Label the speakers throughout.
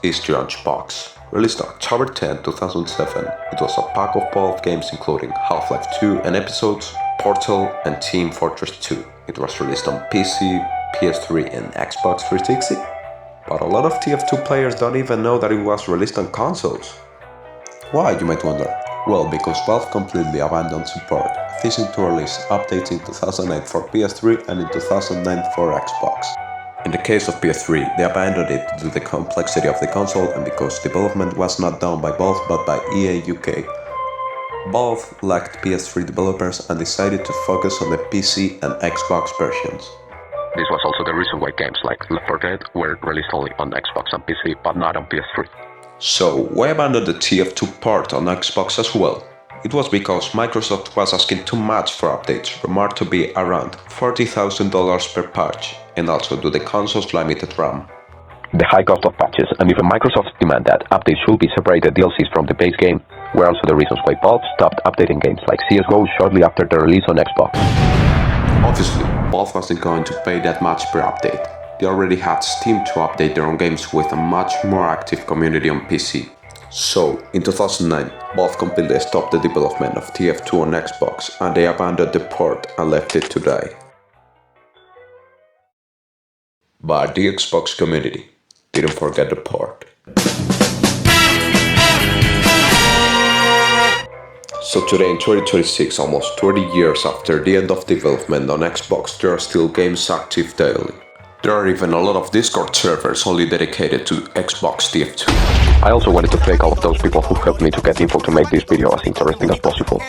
Speaker 1: is the Orange Box. Released on October 10, 2007, it was a pack of both games including Half-Life 2 and episodes, Portal and Team Fortress 2. It was released on PC, PS3 and Xbox 360. But a lot of TF2 players don't even know that it was released on consoles. Why, you might wonder? Well, because Valve completely abandoned support, ceasing to release updates in 2008 for PS3 and in 2009 for Xbox. In the case of PS3, they abandoned it due to the complexity of the console and because development was not done by Valve but by EA UK. Valve lacked PS3 developers and decided to focus on the PC and Xbox versions.
Speaker 2: This was also the reason why games like Left 4 Dead were released only on Xbox and PC but not on PS3.
Speaker 1: So, why abandon the TF2 port on Xbox as well? It was because Microsoft was asking too much for updates, rumored to be around $40,000 per patch, and also due to the console's limited RAM.
Speaker 2: The high cost of patches and even Microsoft's demand that updates should be separated DLCs from the base game were also the reasons why Valve stopped updating games like CSGO shortly after their release on Xbox.
Speaker 1: Obviously, Valve wasn't going to pay that much per update. They already had Steam to update their own games with a much more active community on PC. So, in 2009, Valve completely stopped the development of TF2 on Xbox and they abandoned the port and left it to die. But the Xbox community didn't forget the port. So today in 2026, almost 20 years after the end of development on Xbox, there are still games active daily. There are even a lot of Discord servers only dedicated to Xbox TF2.
Speaker 2: I also wanted to thank all of those people who helped me to get info to make this video as interesting as possible.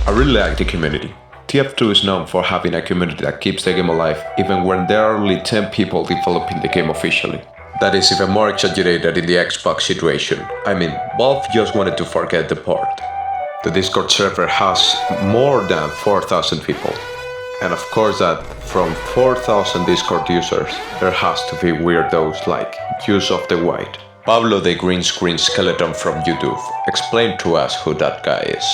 Speaker 1: I really like the community. TF2 is known for having a community that keeps the game alive even when there are only 10 people developing the game officially. That is even more exaggerated in the Xbox situation. I mean, Valve just wanted to forget the port. The Discord server has more than 4,000 people. And of course that from 4,000 Discord users, there has to be weirdos like Use of the White. Pablo the Green Screen Skeleton from YouTube. Explain to us who that guy is.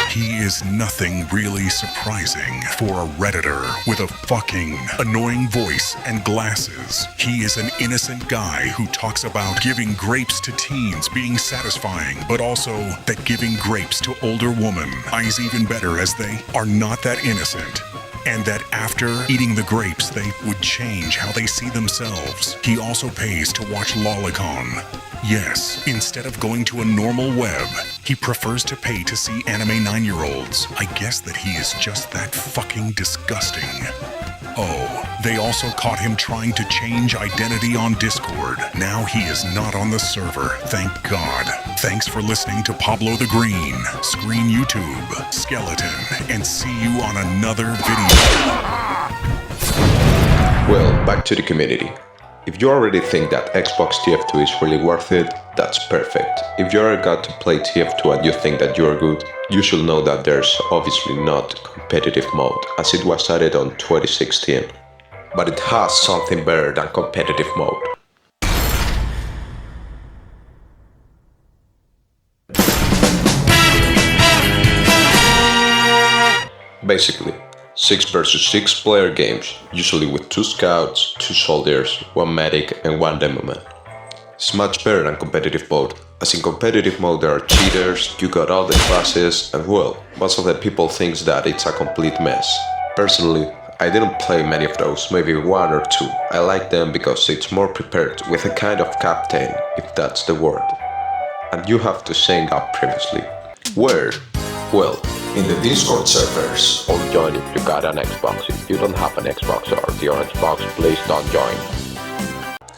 Speaker 3: He is nothing really surprising for a Redditor with a fucking annoying voice and glasses. He is an innocent guy who talks about giving grapes to teens being satisfying, but also that giving grapes to older women is even better as they are not that innocent. And that after eating the grapes, they would change how they see themselves. He also pays to watch Lolicon. Yes, instead of going to a normal web, he prefers to pay to see anime 9-year-olds. I guess that he is just that fucking disgusting. Oh, they also caught him trying to change identity on Discord. Now he is not on the server, thank God. Thanks for listening to Pablo the Green, Screen YouTube, Skeleton, and see you on another video.
Speaker 1: Well, back to the community. If you already think that Xbox TF2 is really worth it, that's perfect. If you already got to play TF2 and you think that you are good, you should know that there's obviously not competitive mode, as it was added on 2016. But it has something better than competitive mode. Basically, 6 versus 6 player games, usually with 2 scouts, 2 soldiers, 1 medic and 1 demoman. It's much better than competitive mode, as in competitive mode there are cheaters, you got all the classes, and well, most of the people thinks that it's a complete mess. Personally, I didn't play many of those, maybe 1 or 2. I like them because it's more prepared with a kind of captain, if that's the word. And you have to sign up previously. Where? Well, in the Discord servers.
Speaker 2: Or join if you got an Xbox. If you don't have an Xbox or the Orange Box, please don't join.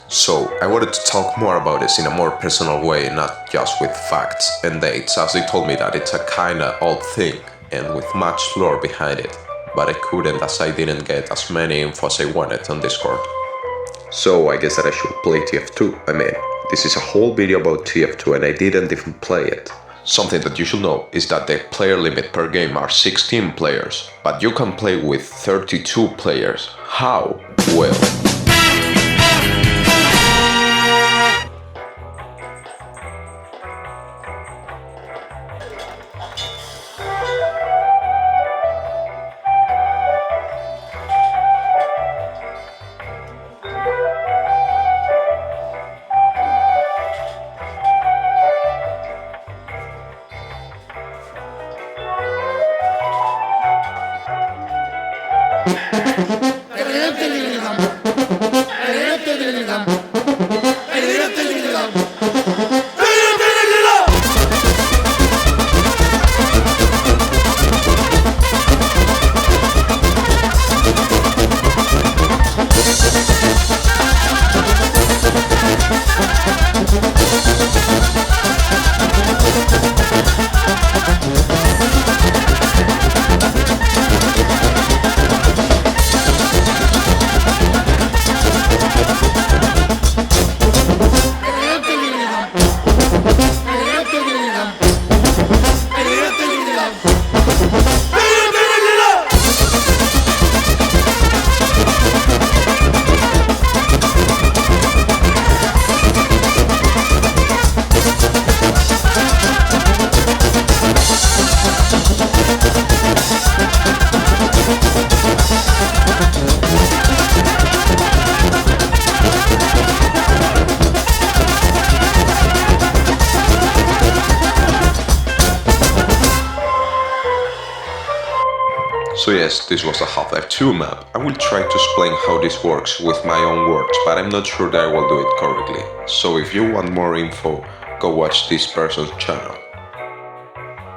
Speaker 1: So, I wanted to talk more about this in a more personal way, not just with facts and dates, as they told me that it's a kinda old thing, and with much lore behind it. But I couldn't, as I didn't get as many info as I wanted on Discord. So I guess that I should play TF2. I mean, this is a whole video about TF2 and I didn't even play it. Something that you should know is that the player limit per game are 16 players, but you can play with 32 players. How? Well... So yes, this was a Half-Life 2 map. I will try to explain how this works with my own words, but I'm not sure that I will do it correctly. So if you want more info, go watch this person's channel.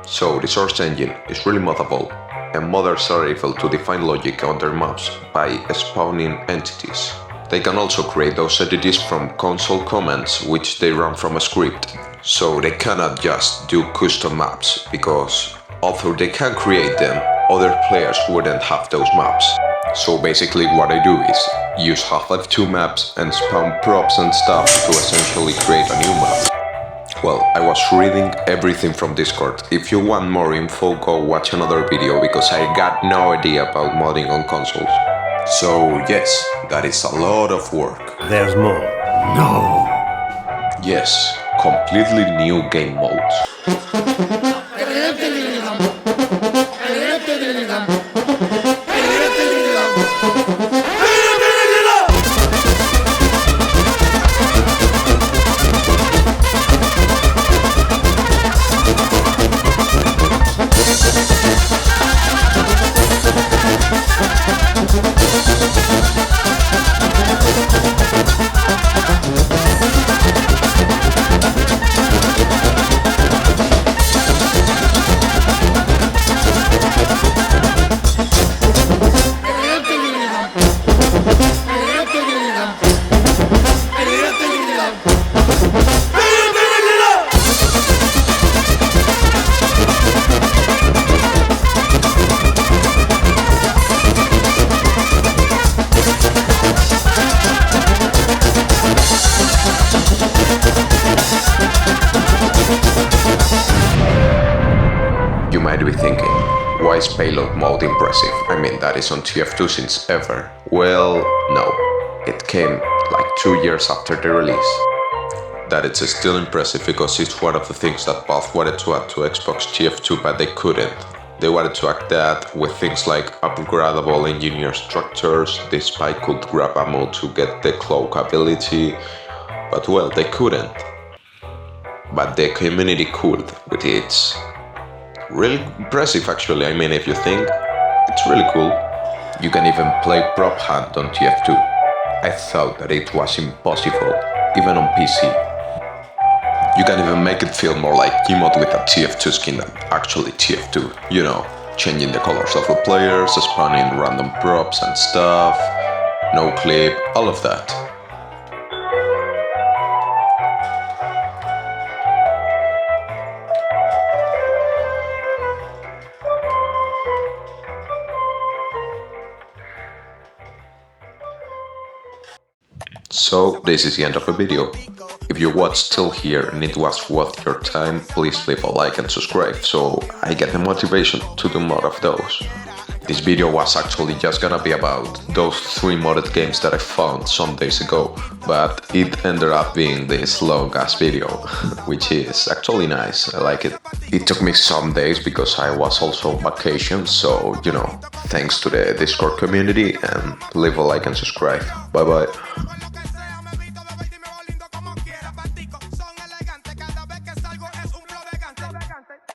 Speaker 1: So the source engine is really moddable, and modders are able to define logic on their maps by spawning entities. They can also create those entities from console commands, which they run from a script. So they cannot just do custom maps, because although they can create them, other players wouldn't have those maps. So basically what I do is use Half-Life 2 maps and spawn props and stuff to essentially create a new map. Well, I was reading everything from Discord. If you want more info, go watch another video because I got no idea about modding on consoles. So yes, that is a lot of work.
Speaker 4: There's more. No.
Speaker 1: Yes, completely new game modes. You might be thinking, why is payload mode impressive? I mean, that is on TF2 since ever. Well, no. It came like 2 years after the release. That it's still impressive because it's one of the things that Valve wanted to add to Xbox TF2 but they couldn't. They wanted to add that with things like upgradable engineer structures, the spy could grab ammo to get the cloak ability, but well, they couldn't. But the community could, with its really impressive actually. I mean, if you think, it's really cool. You can even play prop hunt on TF2. I thought that it was impossible, even on PC. You can even make it feel more like Gmod with a TF2 skin than actually TF2. You know, changing the colors of the players, spawning random props and stuff, no clip, all of that. So this is the end of the video. If you watched till here and it was worth your time, please leave a like and subscribe so I get the motivation to do more of those. This video was actually just gonna be about those 3 modded games that I found some days ago, but it ended up being this long ass video, which is actually nice, I like it. It took me some days because I was also on vacation, so you know, thanks to the Discord community, and leave a like and subscribe. Bye bye.